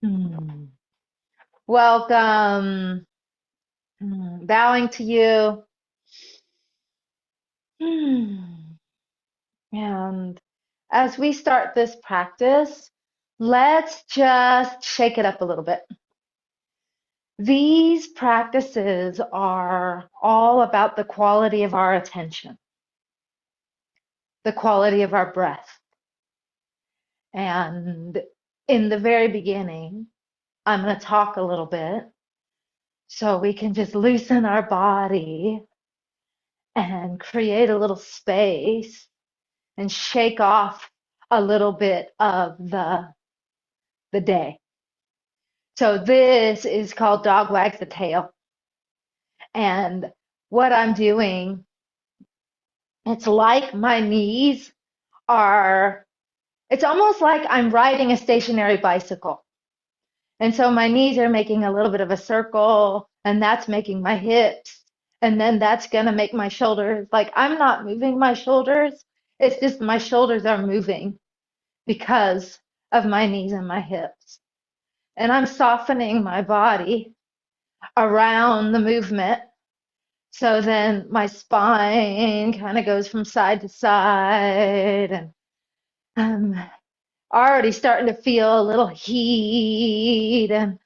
Hmm. Welcome. Bowing to you. Hmm. And as we start this practice, let's just shake it up a little bit. These practices are all about the quality of our attention, the quality of our breath. And in the very beginning, I'm going to talk a little bit so we can just loosen our body and create a little space and shake off a little bit of the day. So this is called dog wags the tail. And what I'm doing, it's like my knees are, it's almost like I'm riding a stationary bicycle. And so my knees are making a little bit of a circle, and that's making my hips. And then that's going to make my shoulders. Like I'm not moving my shoulders. It's just my shoulders are moving because of my knees and my hips. And I'm softening my body around the movement. So then my spine kind of goes from side to side, and I'm already starting to feel a little heat, and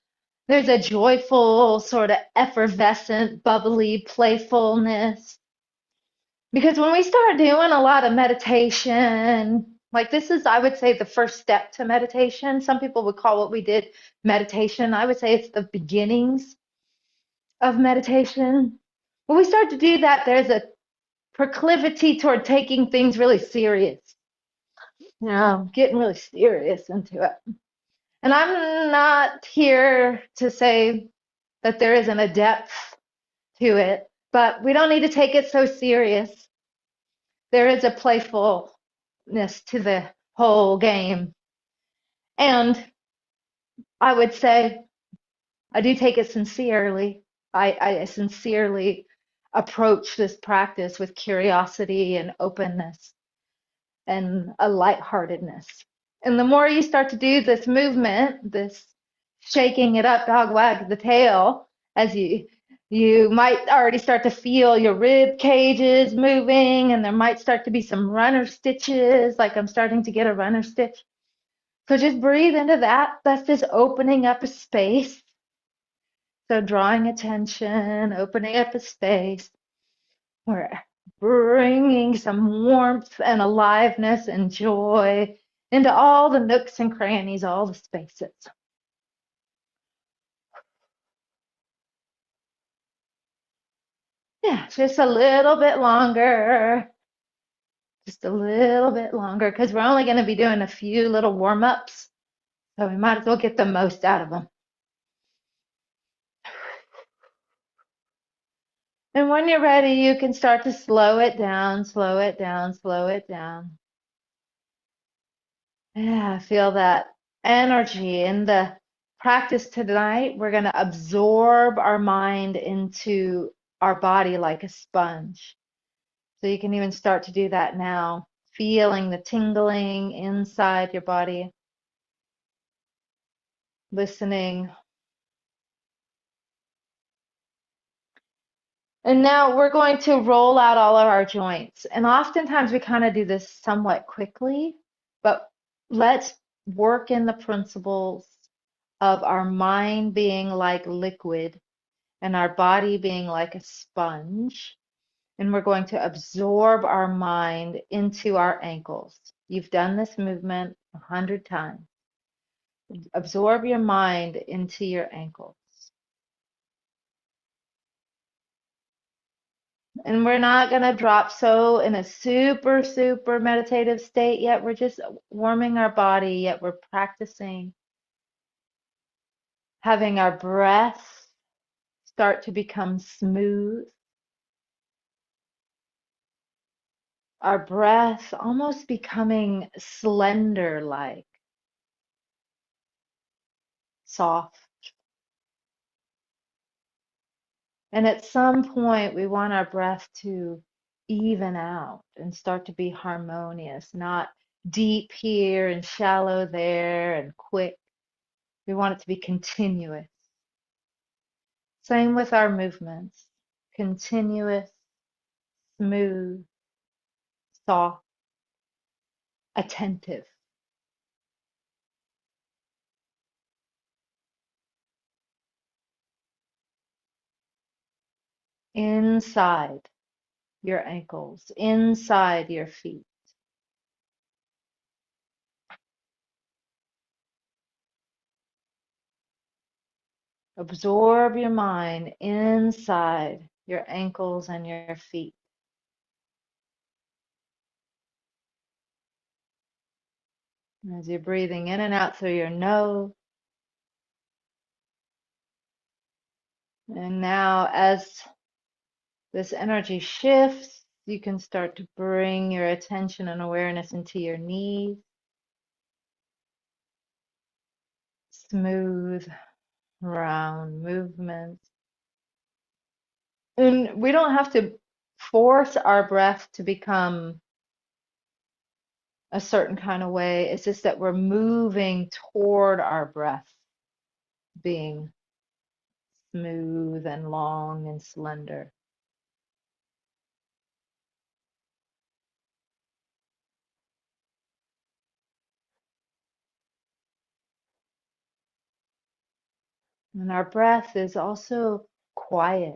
there's a joyful, sort of effervescent, bubbly playfulness. Because when we start doing a lot of meditation, like this is, I would say, the first step to meditation. Some people would call what we did meditation. I would say it's the beginnings of meditation. When we start to do that, there's a proclivity toward taking things really serious, getting really serious into it. And I'm not here to say that there isn't a depth to it, but we don't need to take it so serious. There is a playfulness to the whole game. And I would say I do take it sincerely. I sincerely approach this practice with curiosity and openness and a lightheartedness. And the more you start to do this movement, this shaking it up, dog wag the tail, as you might already start to feel your rib cages moving, and there might start to be some runner stitches, like I'm starting to get a runner stitch. So just breathe into that. That's just opening up a space. So drawing attention, opening up a space. We're bringing some warmth and aliveness and joy into all the nooks and crannies, all the spaces. Yeah, just a little bit longer, just a little bit longer, because we're only going to be doing a few little warm-ups, so we might as well get the most out of them. And when you're ready, you can start to slow it down, slow it down, slow it down. Yeah, feel that energy. In the practice tonight, we're going to absorb our mind into our body like a sponge. So you can even start to do that now, feeling the tingling inside your body, listening. And now we're going to roll out all of our joints. And oftentimes we kind of do this somewhat quickly, but let's work in the principles of our mind being like liquid and our body being like a sponge. And we're going to absorb our mind into our ankles. You've done this movement 100 times. Absorb your mind into your ankles. And we're not going to drop so in a super, super meditative state yet. We're just warming our body, yet we're practicing having our breath start to become smooth. Our breath almost becoming slender like, soft. And at some point, we want our breath to even out and start to be harmonious, not deep here and shallow there and quick. We want it to be continuous. Same with our movements. Continuous, smooth, soft, attentive. Inside your ankles, inside your feet. Absorb your mind inside your ankles and your feet. As you're breathing in and out through your nose. And now, as this energy shifts, you can start to bring your attention and awareness into your knees. Smooth, round movements. And we don't have to force our breath to become a certain kind of way. It's just that we're moving toward our breath being smooth and long and slender. And our breath is also quiet.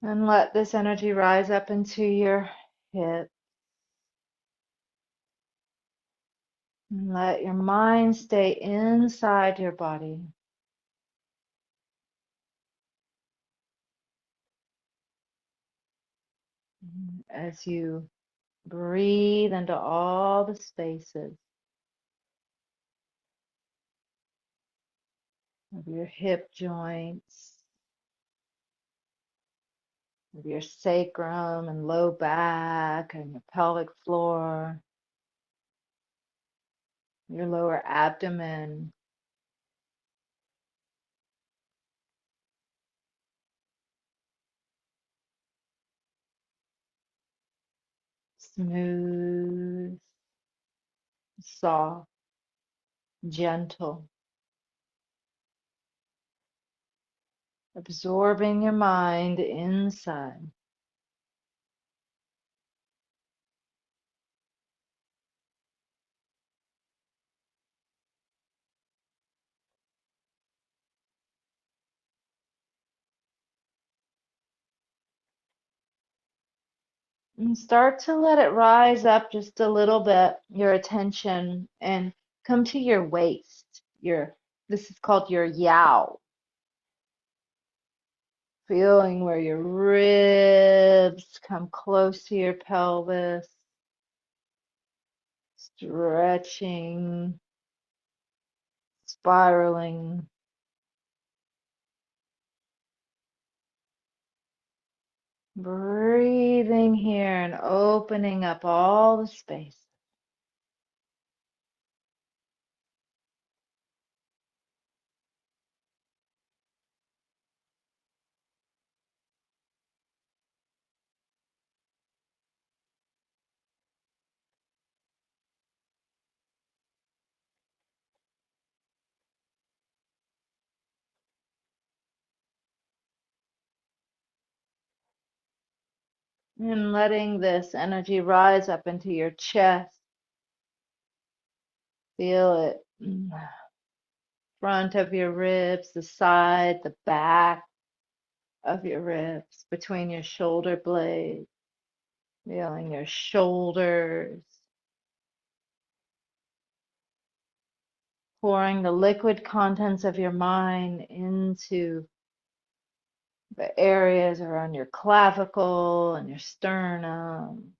And let this energy rise up into your hips. And let your mind stay inside your body. As you breathe into all the spaces of your hip joints, of your sacrum and low back and your pelvic floor, your lower abdomen, smooth, soft, gentle, absorbing your mind inside. And start to let it rise up just a little bit, your attention, and come to your waist. This is called your yow. Feeling where your ribs come close to your pelvis, stretching, spiraling. Breathing here and opening up all the space. And letting this energy rise up into your chest. Feel it. Front of your ribs, the side, the back of your ribs, between your shoulder blades. Feeling your shoulders. Pouring the liquid contents of your mind into the areas around your clavicle and your sternum.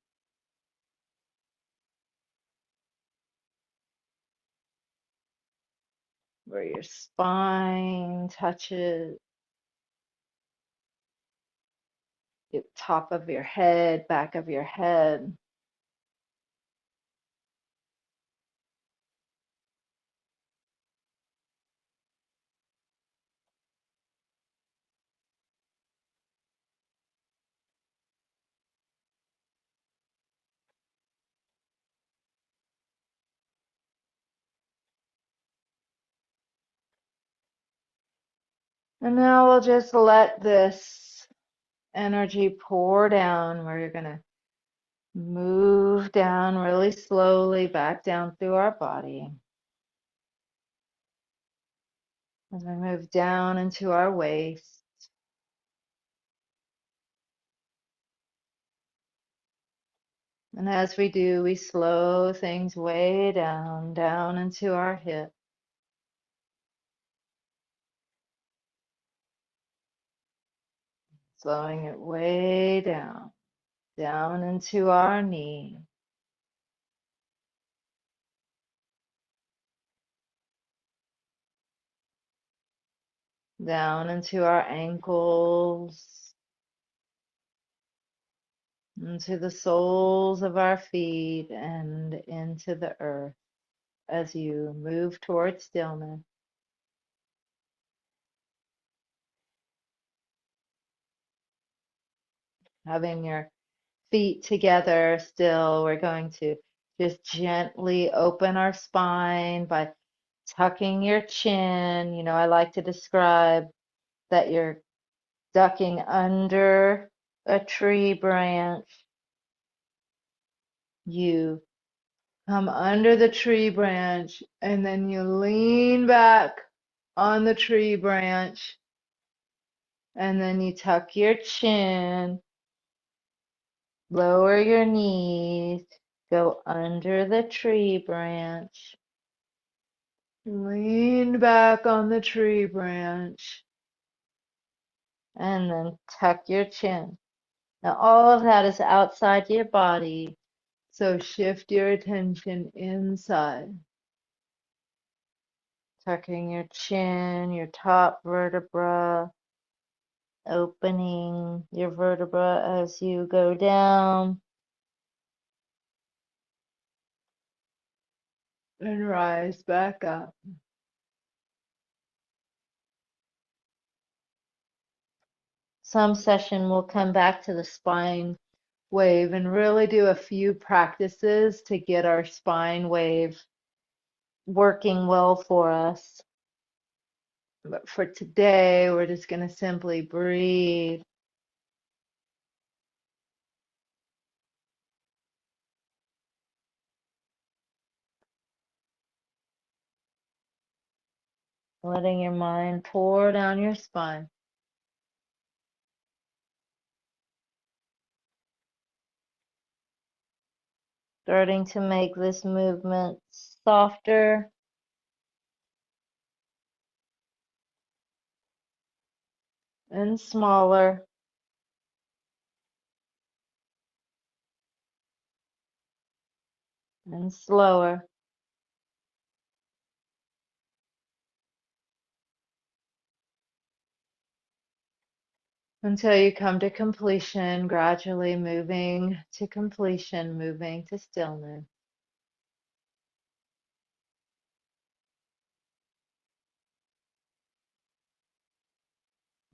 Where your spine touches the top of your head, back of your head. And now we'll just let this energy pour down. We're going to move down really slowly back down through our body. As we move down into our waist. And as we do, we slow things way down, down into our hip. Slowing it way down, down into our knee. Down into our ankles, into the soles of our feet, and into the earth as you move towards stillness. Having your feet together still, we're going to just gently open our spine by tucking your chin. You know, I like to describe that you're ducking under a tree branch. You come under the tree branch and then you lean back on the tree branch and then you tuck your chin, lower your knees, go under the tree branch, lean back on the tree branch, and then tuck your chin. Now, all of that is outside your body, so shift your attention inside. Tucking your chin, your top vertebra, opening your vertebra as you go down and rise back up. Some session we'll come back to the spine wave and really do a few practices to get our spine wave working well for us. But for today, we're just going to simply breathe. Letting your mind pour down your spine. Starting to make this movement softer and smaller and slower until you come to completion, gradually moving to completion, moving to stillness.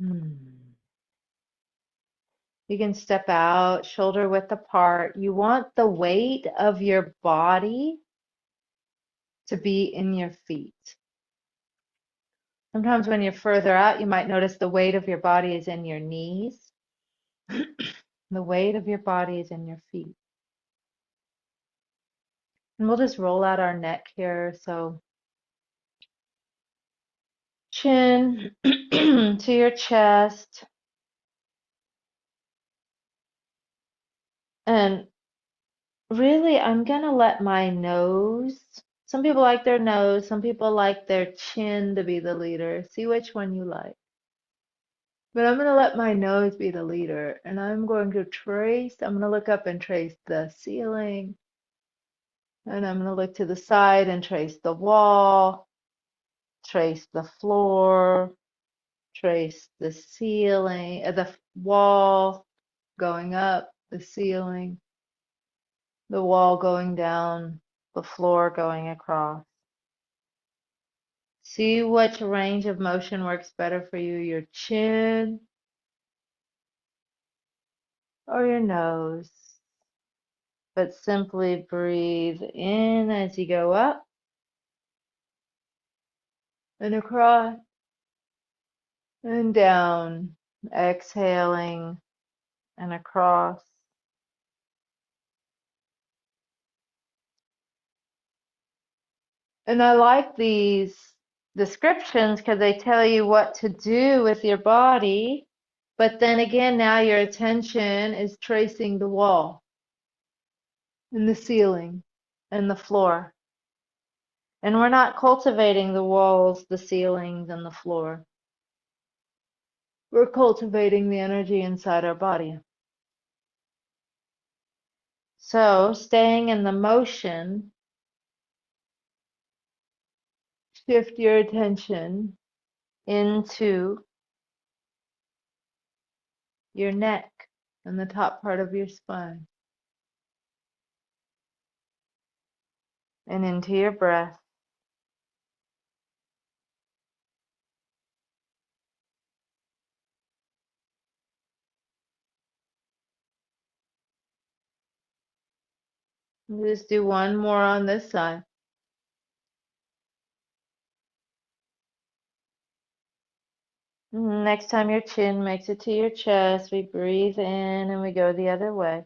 Hmm. You can step out, shoulder width apart. You want the weight of your body to be in your feet. Sometimes when you're further out, you might notice the weight of your body is in your knees. The weight of your body is in your feet. And we'll just roll out our neck here. So chin to your chest. And really, I'm going to let my nose, some people like their nose, some people like their chin to be the leader. See which one you like. But I'm going to let my nose be the leader. And I'm going to trace, I'm going to look up and trace the ceiling. And I'm going to look to the side and trace the wall, trace the floor, trace the ceiling, the wall going up, the ceiling, the wall going down, the floor going across. See which range of motion works better for you, your chin or your nose. But simply breathe in as you go up and across and down, exhaling and across. And I like these descriptions because they tell you what to do with your body. But then again, now your attention is tracing the wall and the ceiling and the floor. And we're not cultivating the walls, the ceilings, and the floor. We're cultivating the energy inside our body. So, staying in the motion, shift your attention into your neck and the top part of your spine and into your breath. Just do one more on this side. Next time your chin makes it to your chest, we breathe in and we go the other way.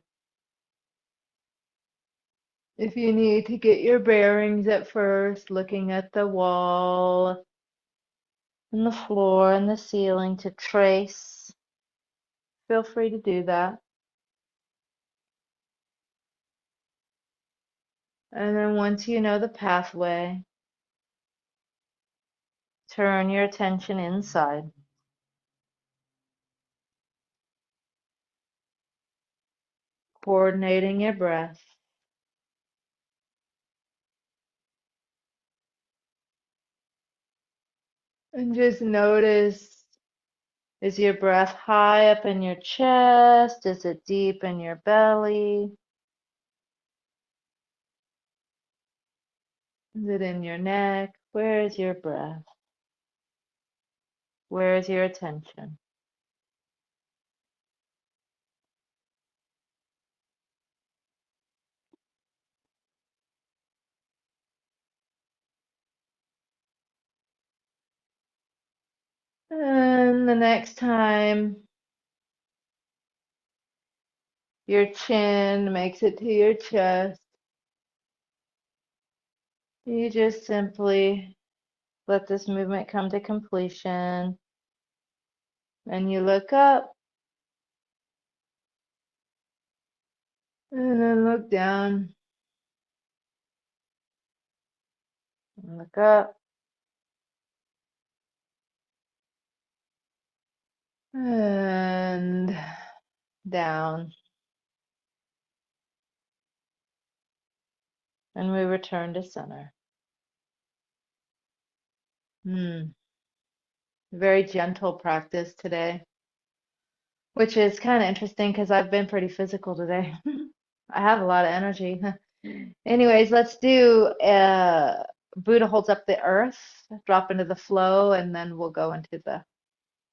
If you need to get your bearings at first, looking at the wall and the floor and the ceiling to trace, feel free to do that. And then once you know the pathway, turn your attention inside, coordinating your breath. And just notice, is your breath high up in your chest? Is it deep in your belly? Is it in your neck? Where is your breath? Where is your attention? And the next time your chin makes it to your chest, you just simply let this movement come to completion. And you look up and then look down and look up and down. And we return to center. Very gentle practice today, which is kind of interesting because I've been pretty physical today. I have a lot of energy. Anyways, let's do Buddha holds up the earth, drop into the flow, and then we'll go into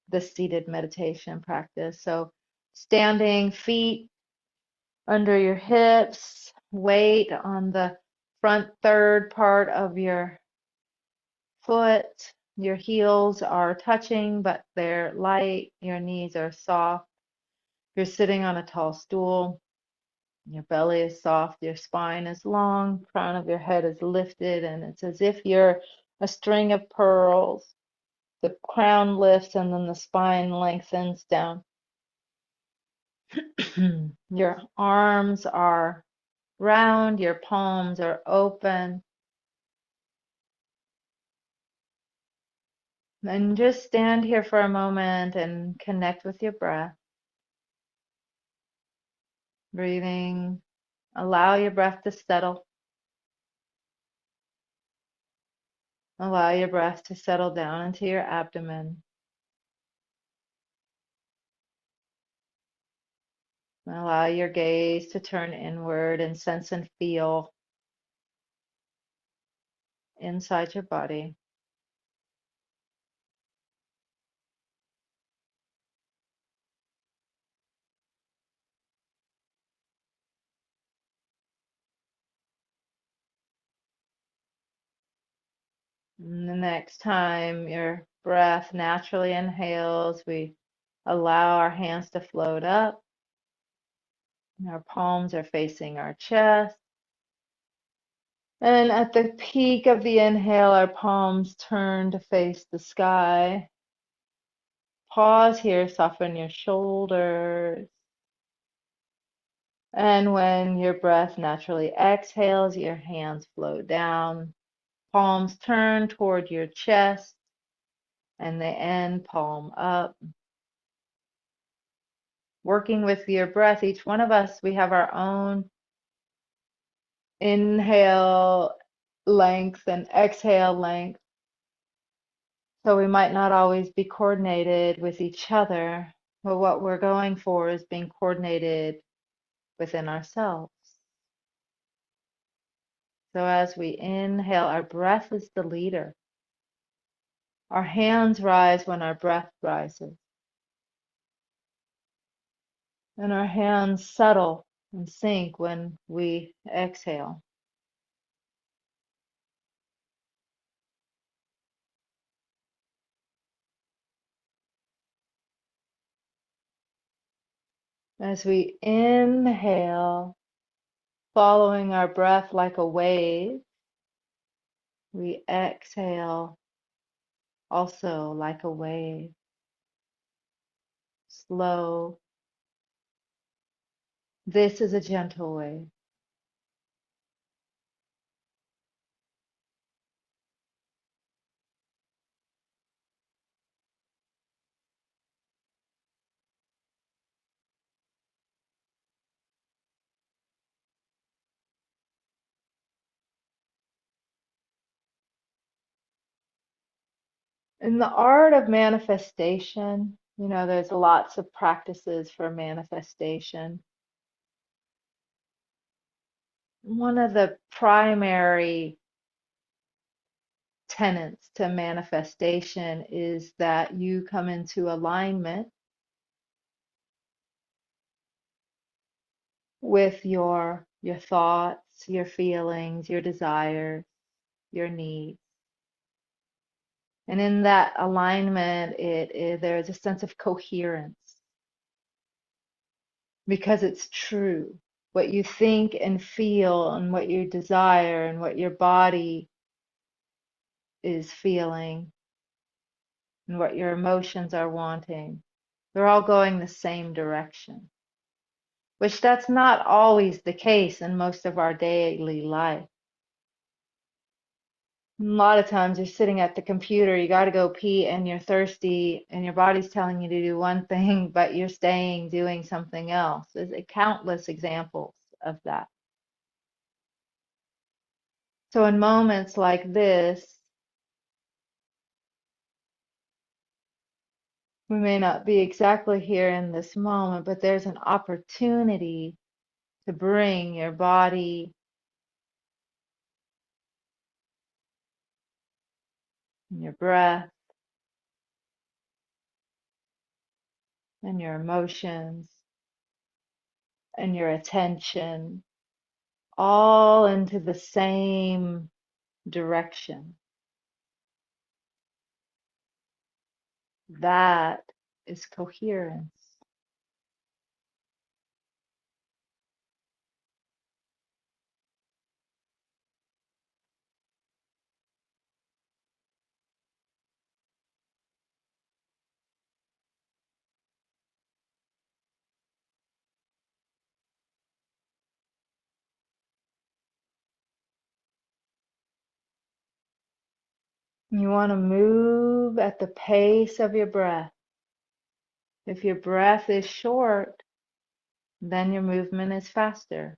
the seated meditation practice. So standing, feet under your hips, weight on the front third part of your foot. Your heels are touching, but they're light. Your knees are soft. You're sitting on a tall stool. Your belly is soft. Your spine is long. Crown of your head is lifted, and it's as if you're a string of pearls. The crown lifts, and then the spine lengthens down. Your arms are round. Your palms are open. And just stand here for a moment and connect with your breath. Breathing. Allow your breath to settle. Allow your breath to settle down into your abdomen. Allow your gaze to turn inward and sense and feel inside your body. And the next time you're breath naturally inhales, we allow our hands to float up, and our palms are facing our chest. And at the peak of the inhale, our palms turn to face the sky. Pause here, soften your shoulders. And when your breath naturally exhales, your hands float down, palms turn toward your chest, and they end palm up. Working with your breath, each one of us, we have our own inhale length and exhale length. So we might not always be coordinated with each other, but what we're going for is being coordinated within ourselves. So as we inhale, our breath is the leader. Our hands rise when our breath rises, and our hands settle and sink when we exhale. As we inhale, following our breath like a wave, we exhale also like a wave, slow. This is a gentle wave. In the art of manifestation, there's lots of practices for manifestation. One of the primary tenets to manifestation is that you come into alignment with your thoughts, your feelings, your desires, your needs. And in that alignment, there's a sense of coherence because it's true. What you think and feel and what you desire and what your body is feeling and what your emotions are wanting, they're all going the same direction, which that's not always the case in most of our daily life. A lot of times you're sitting at the computer, you got to go pee and you're thirsty and your body's telling you to do one thing, but you're staying doing something else. There's countless examples of that. So in moments like this, we may not be exactly here in this moment, but there's an opportunity to bring your body and your breath and your emotions and your attention all into the same direction. That is coherence. You want to move at the pace of your breath. If your breath is short, then your movement is faster.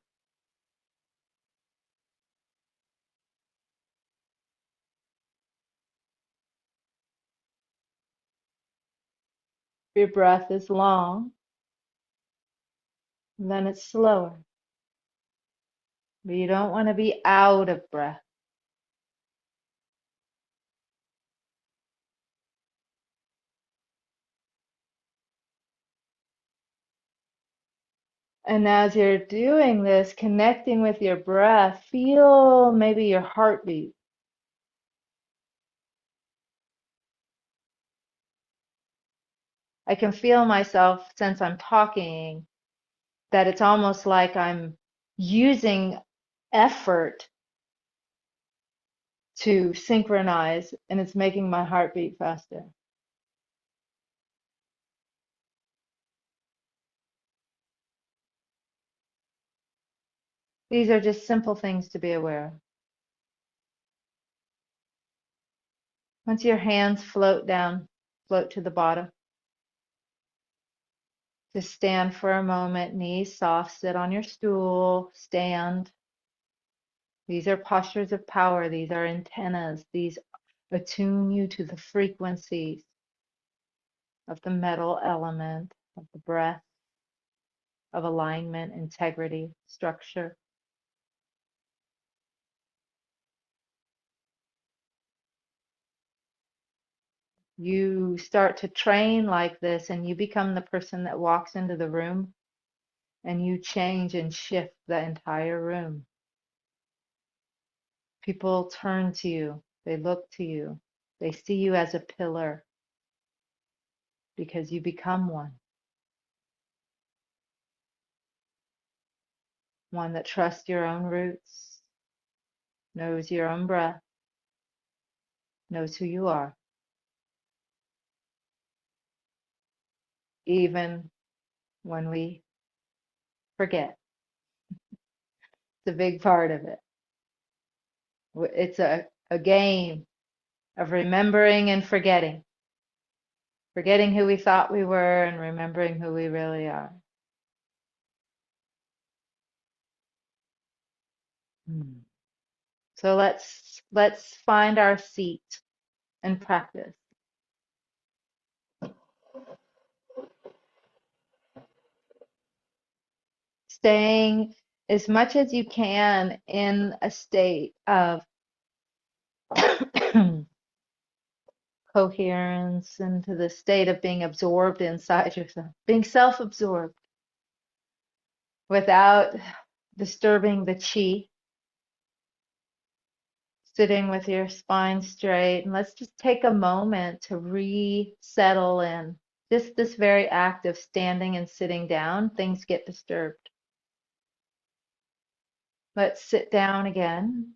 If your breath is long, then it's slower. But you don't want to be out of breath. And as you're doing this, connecting with your breath, feel maybe your heartbeat. I can feel myself since I'm talking that it's almost like I'm using effort to synchronize, and it's making my heart beat faster. These are just simple things to be aware of. Once your hands float down, float to the bottom, just stand for a moment, knees soft, sit on your stool, stand. These are postures of power. These are antennas. These attune you to the frequencies of the metal element, of the breath, of alignment, integrity, structure. You start to train like this, and you become the person that walks into the room and you change and shift the entire room. People turn to you, they look to you, they see you as a pillar because you become one that trusts your own roots, knows your own breath, knows who you are, even when we forget. It's a big part of it. It's a game of remembering and forgetting, forgetting who we thought we were and remembering who we really are. Hmm. So let's find our seat and practice. Staying as much as you can in a state of coherence, into the state of being absorbed inside yourself, being self-absorbed without disturbing the chi, sitting with your spine straight. And let's just take a moment to resettle in. Just this very act of standing and sitting down, things get disturbed. Let's sit down again.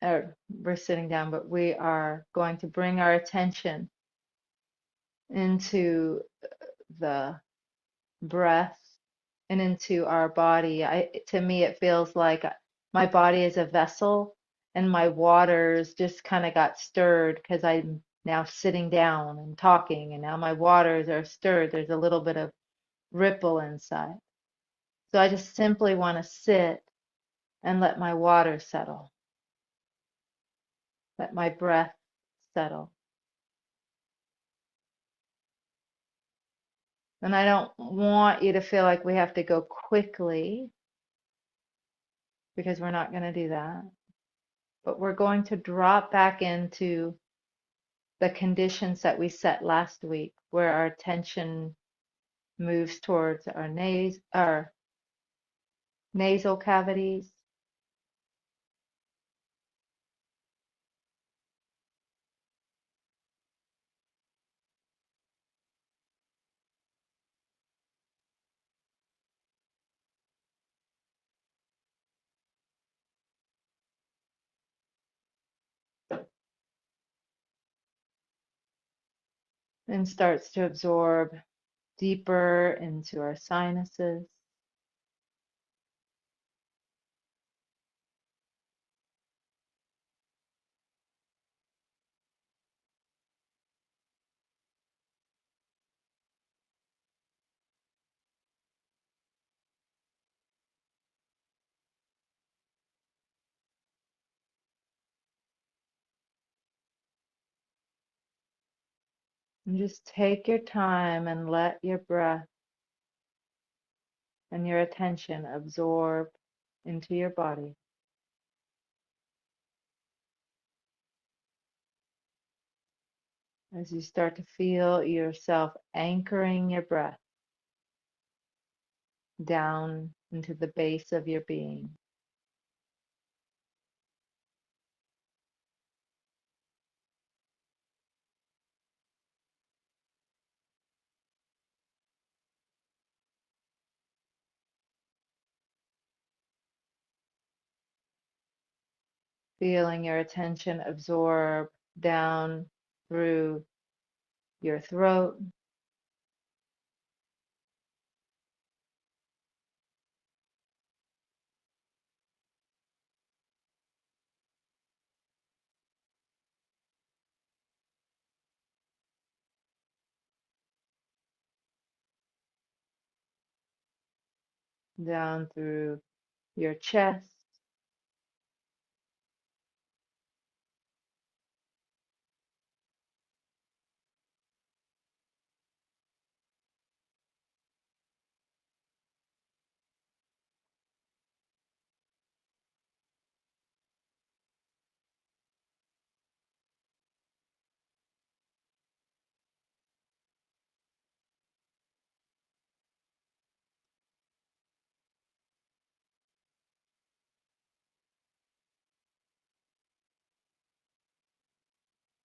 Or we're sitting down, but we are going to bring our attention into the breath and into our body. To me, it feels like my body is a vessel and my waters just kind of got stirred because I'm now sitting down and talking, and now my waters are stirred. There's a little bit of ripple inside. So I just simply want to sit and let my water settle, let my breath settle. And I don't want you to feel like we have to go quickly because we're not going to do that. But we're going to drop back into the conditions that we set last week, where our attention moves towards our nasal cavities, and starts to absorb deeper into our sinuses. And just take your time and let your breath and your attention absorb into your body as you start to feel yourself anchoring your breath down into the base of your being. Feeling your attention absorb down through your throat, down through your chest,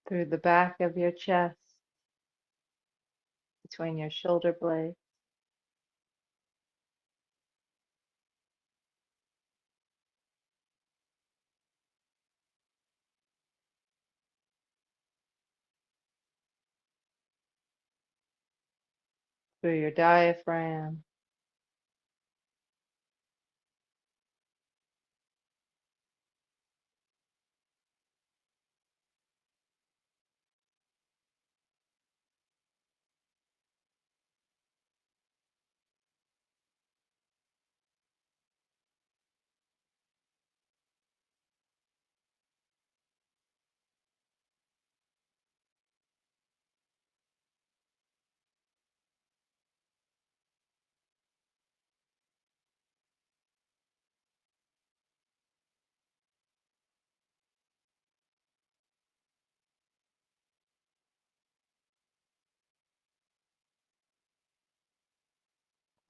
through the back of your chest, between your shoulder blades, through your diaphragm,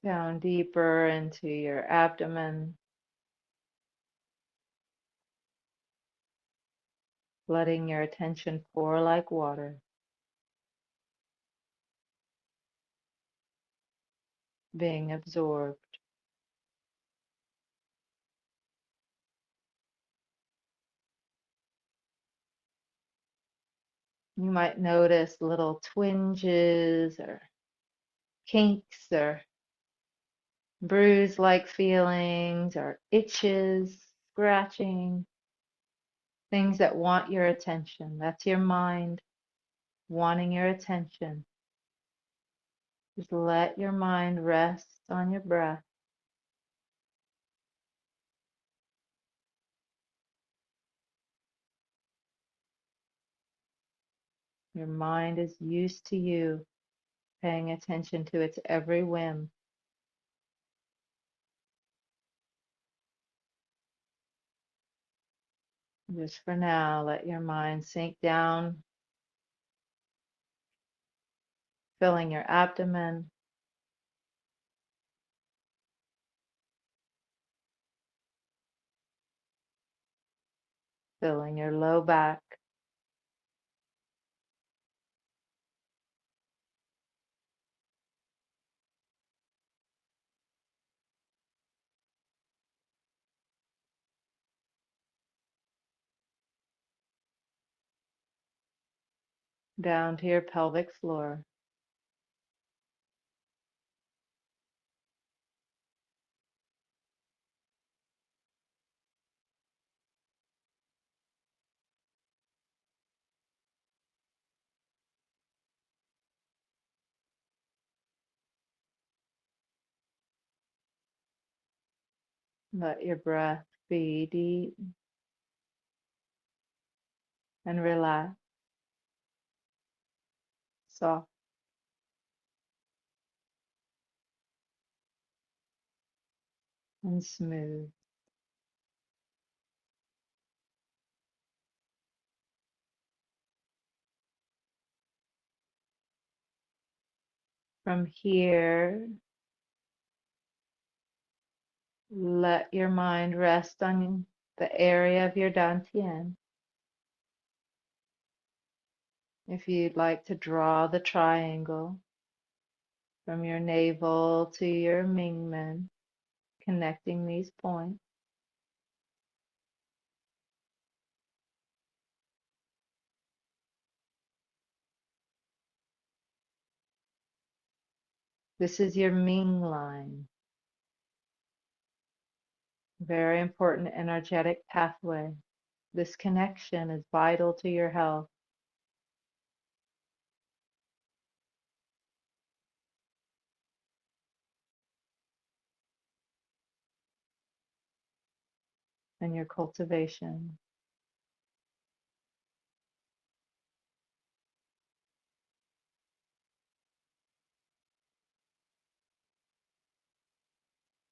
down deeper into your abdomen, letting your attention pour like water, being absorbed. You might notice little twinges or kinks or bruise-like feelings or itches, scratching, things that want your attention. That's your mind wanting your attention. Just let your mind rest on your breath. Your mind is used to you paying attention to its every whim. Just for now, let your mind sink down, filling your abdomen, filling your low back, down to your pelvic floor. Let your breath be deep and relaxed, soft and smooth. From here, let your mind rest on the area of your dantien. If you'd like to draw the triangle from your navel to your mingmen, connecting these points, This is your Ming line, very important energetic pathway. This connection is vital to your health and your cultivation.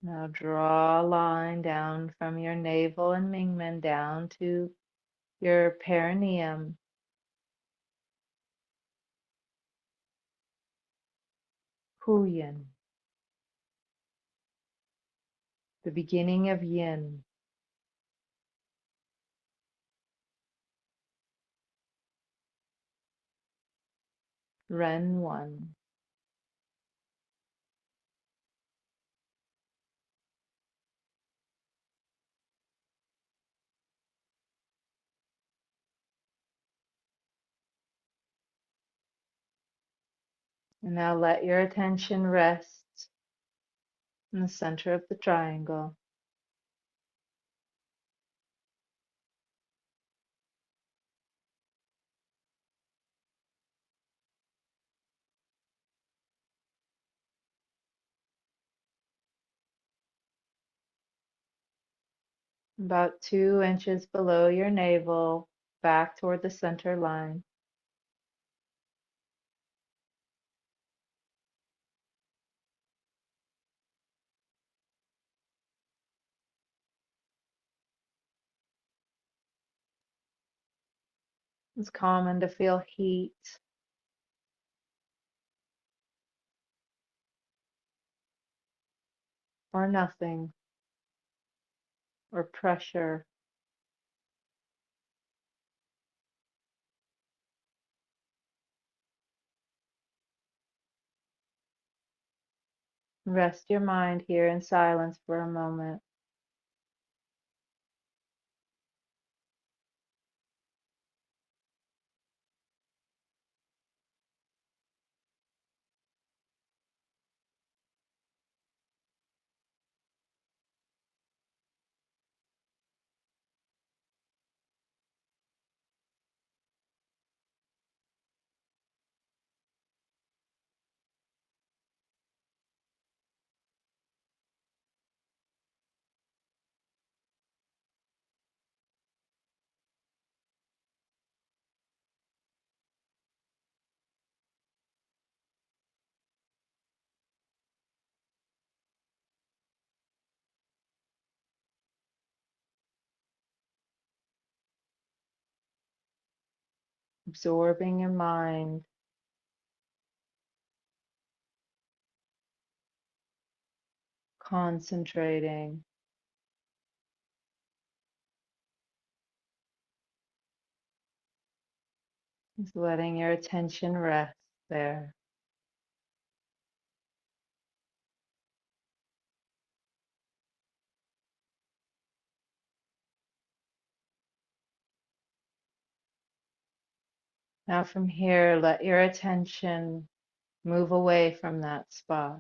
Now draw a line down from your navel and Mingmen down to your perineum, Huyin, the beginning of Yin, Ren 1. And now let your attention rest in the center of the triangle. About 2 inches below your navel, back toward the center line. It's common to feel heat or nothing, or pressure. Rest your mind here in silence for a moment. Absorbing your mind, concentrating, just letting your attention rest there. Now from here, let your attention move away from that spot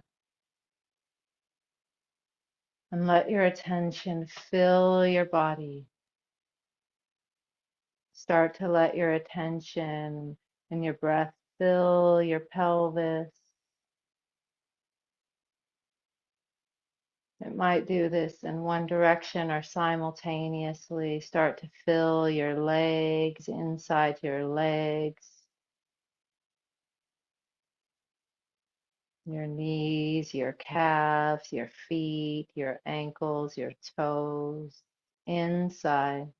and let your attention fill your body. Start to let your attention and your breath fill your pelvis. It might do this in one direction or simultaneously. Start to fill your legs, inside your legs, your knees, your calves, your feet, your ankles, your toes, inside.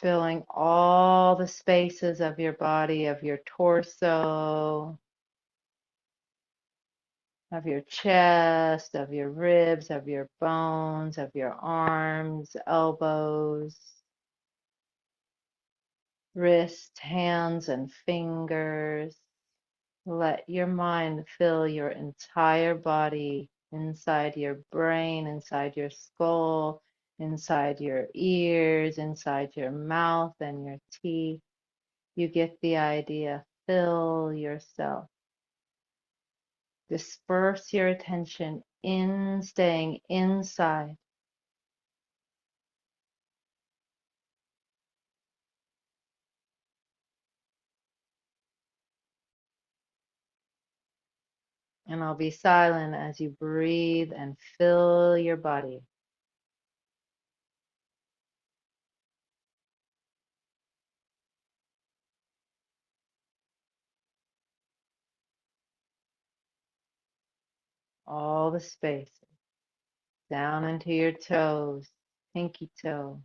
Filling all the spaces of your body, of your torso, of your chest, of your ribs, of your bones, of your arms, elbows, wrists, hands, and fingers. Let your mind fill your entire body, inside your brain, inside your skull, inside your ears, inside your mouth and your teeth, You get the idea. Fill yourself. Disperse your attention in, staying inside. And I'll be silent as you breathe and fill your body. All the space down into your toes, pinky toe,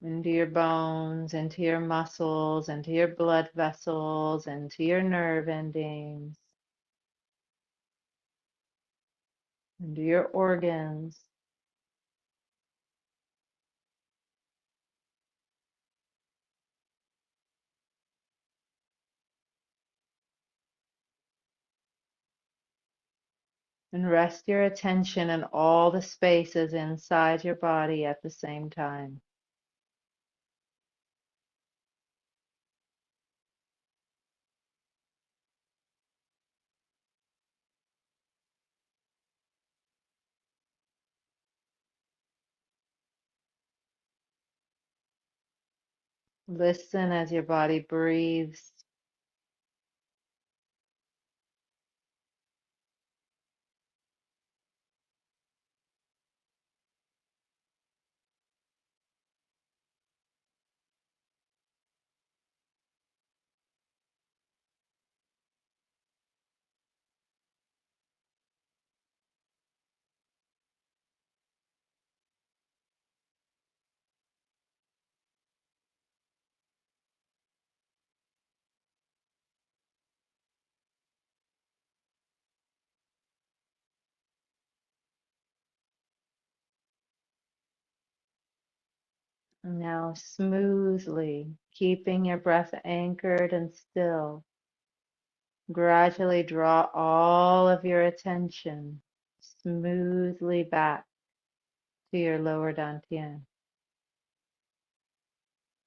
into your bones, into your muscles, into your blood vessels, into your nerve endings, into your organs. And rest your attention in all the spaces inside your body at the same time. Listen as your body breathes. Now smoothly, keeping your breath anchored and still, gradually draw all of your attention smoothly back to your lower dantien.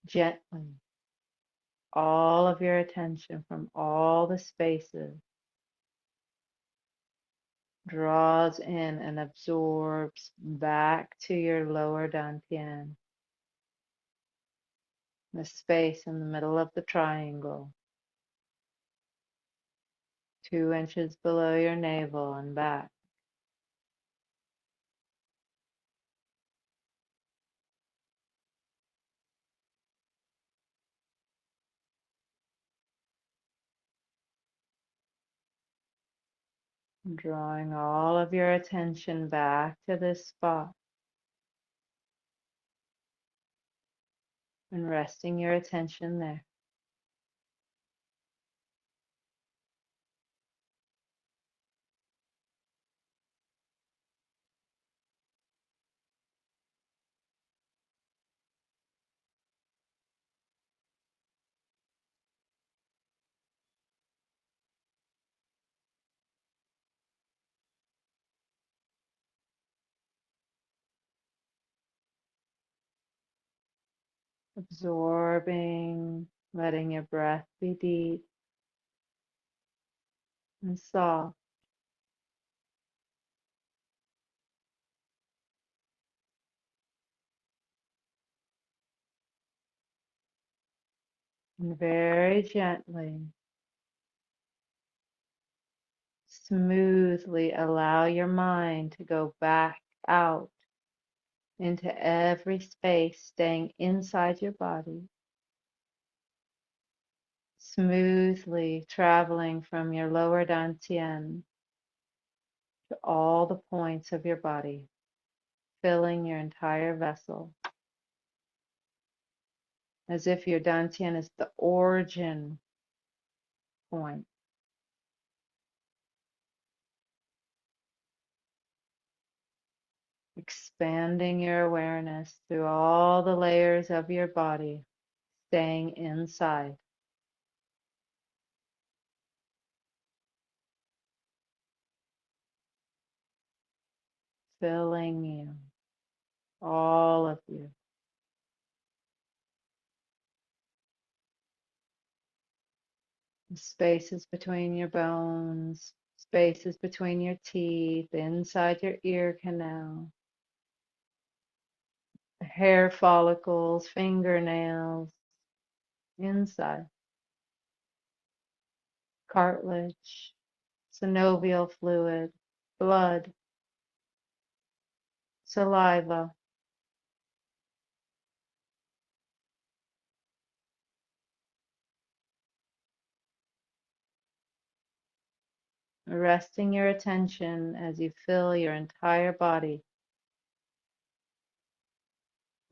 Gently, all of your attention from all the spaces draws in and absorbs back to your lower dantien, the space in the middle of the triangle, 2 inches below your navel and back. Drawing all of your attention back to this spot and resting your attention there. Absorbing, letting your breath be deep and soft. And very gently, smoothly allow your mind to go back out into every space, staying inside your body. Smoothly traveling from your lower dantien to all the points of your body, filling your entire vessel, as if your dantien is the origin point. Expanding your awareness through all the layers of your body, staying inside, filling you all of you. The spaces between your bones, spaces between your teeth, inside your ear canal, hair follicles, fingernails, inside, cartilage, synovial fluid, blood, saliva, arresting your attention as you fill your entire body,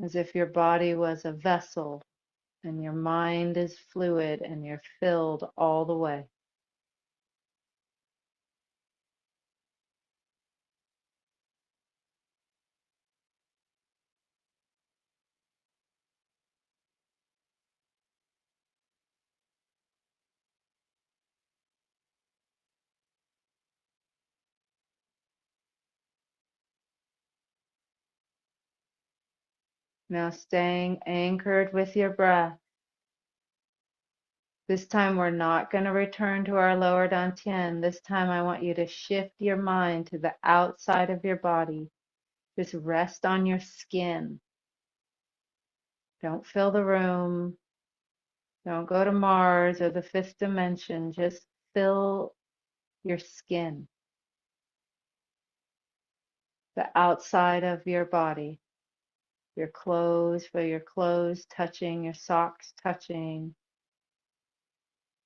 as if your body was a vessel and your mind is fluid and you're filled all the way. Now staying anchored with your breath. This time we're not going to return to our lower dantien. This time I want you to shift your mind to the outside of your body. Just rest on your skin. Don't fill the room. Don't go to Mars or the fifth dimension. Just fill your skin, the outside of your body. Your clothes, feel your clothes touching, your socks touching,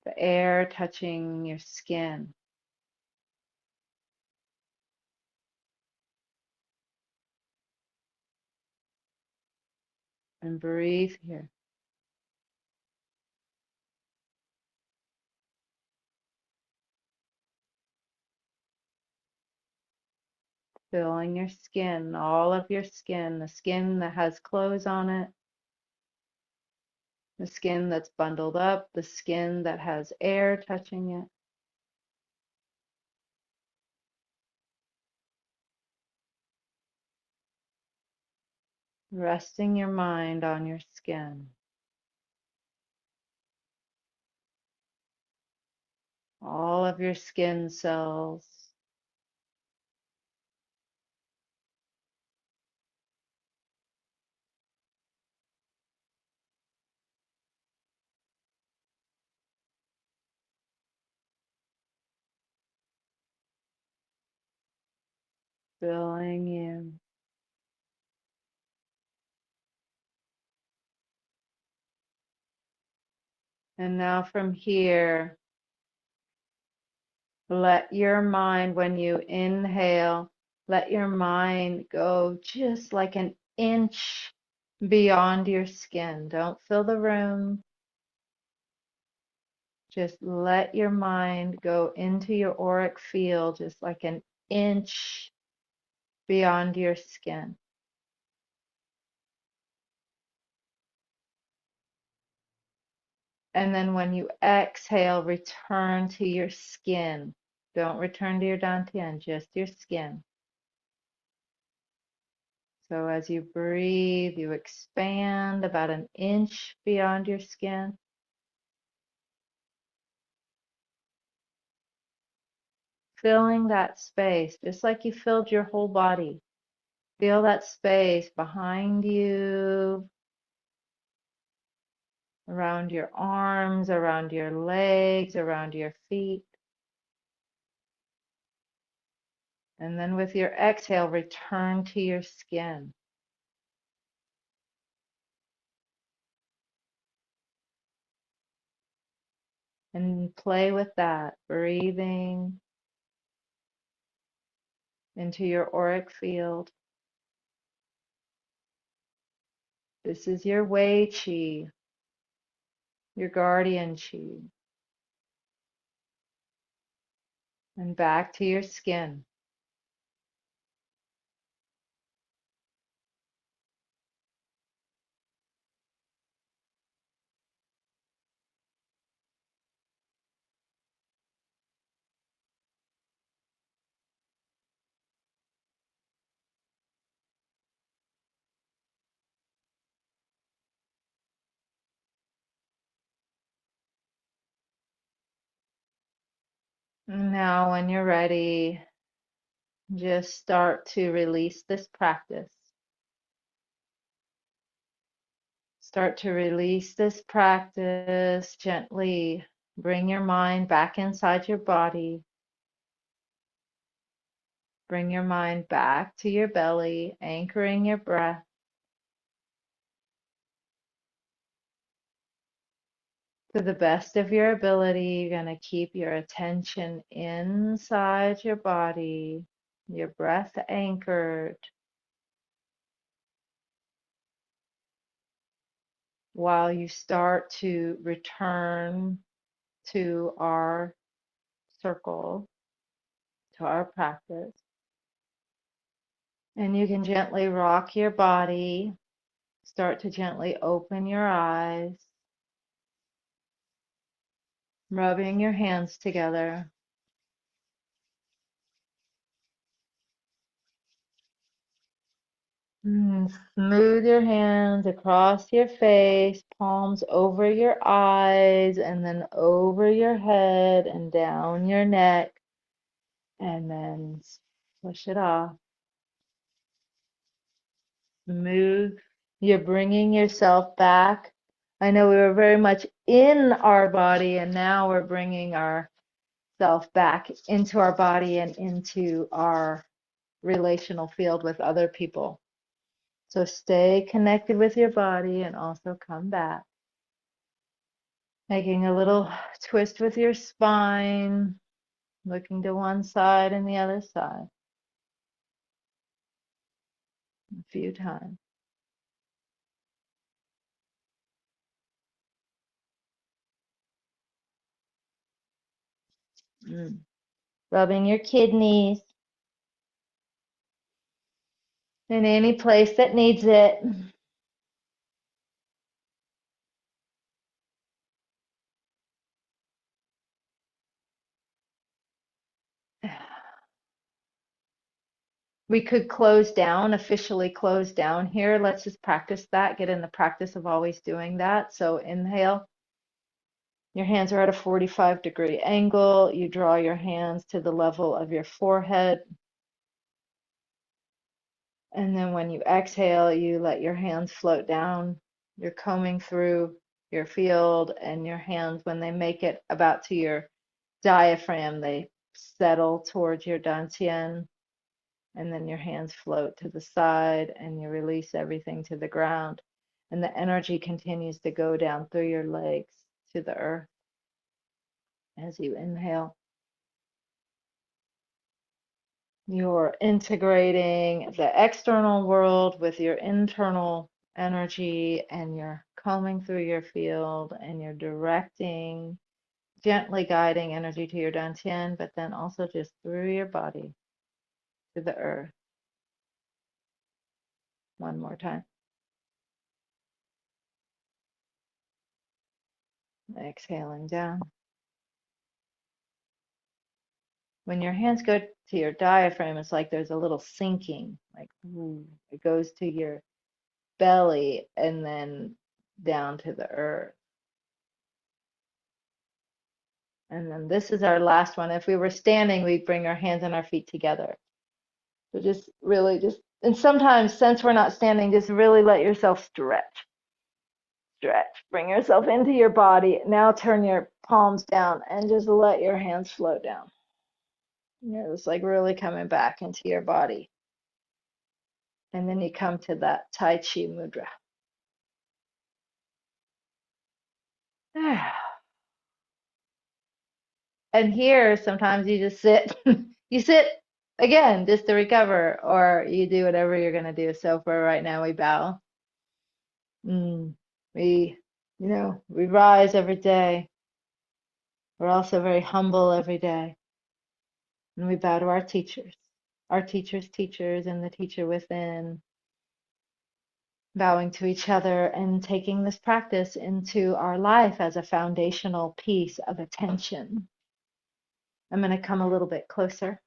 the air touching your skin. And breathe here. Filling your skin, all of your skin, the skin that has clothes on it, the skin that's bundled up, the skin that has air touching it. Resting your mind on your skin. All of your skin cells. Filling you. And now from here, let your mind, when you inhale, let your mind go just like an inch beyond your skin. Don't fill the room. Just let your mind go into your auric field just like an inch beyond your skin. And then when you exhale, return to your skin. Don't return to your dantien, just your skin. So as you breathe, you expand about an inch beyond your skin. Filling that space, just like you filled your whole body. Feel that space behind you, around your arms, around your legs, around your feet. And then with your exhale, return to your skin. And play with that, breathing into your auric field. This is your Wei Qi, your guardian Qi. And back to your skin. Now, when you're ready, just start to release this practice. Start to release this practice. Gently bring your mind back inside your body. Bring your mind back to your belly, anchoring your breath. To the best of your ability, you're going to keep your attention inside your body, your breath anchored, while you start to return to our circle, to our practice. And you can gently rock your body, start to gently open your eyes, rubbing your hands together. Smooth your hands across your face, palms over your eyes, and then over your head and down your neck, and then push it off. Smooth. You're bringing yourself back. I know we were very much in our body, and now we're bringing ourself back into our body and into our relational field with other people. So stay connected with your body and also come back. Making a little twist with your spine, looking to one side and the other side a few times. Mm. Rubbing your kidneys in any place that needs it. We could close down, officially close down here. Let's just practice that, get in the practice of always doing that. So inhale, your hands are at a 45-degree angle. You draw your hands to the level of your forehead. And then when you exhale, you let your hands float down. You're combing through your field, and your hands, when they make it about to your diaphragm, they settle towards your dantien. And then your hands float to the side, and you release everything to the ground. And the energy continues to go down through your legs to the earth as you inhale. You're integrating the external world with your internal energy, and you're combing through your field, and you're directing, gently guiding energy to your dantien, but then also just through your body to the earth. One more time. Exhaling down. When your hands go to your diaphragm, it's like there's a little sinking, like ooh, it goes to your belly and then down to the earth. And then this is our last one. If we were standing, we'd bring our hands and our feet together. So just really and sometimes since we're not standing, just really let yourself stretch. Stretch. Bring yourself into your body. Now turn your palms down and just let your hands float down. It's like really coming back into your body. And then you come to that Tai Chi mudra. And here, sometimes you just sit, you sit again just to recover, or you do whatever you're going to do. So for right now, we bow. We, we rise every day. We're also very humble every day. And we bow to our teachers' teachers, and the teacher within, bowing to each other and taking this practice into our life as a foundational piece of attention. I'm going to come a little bit closer.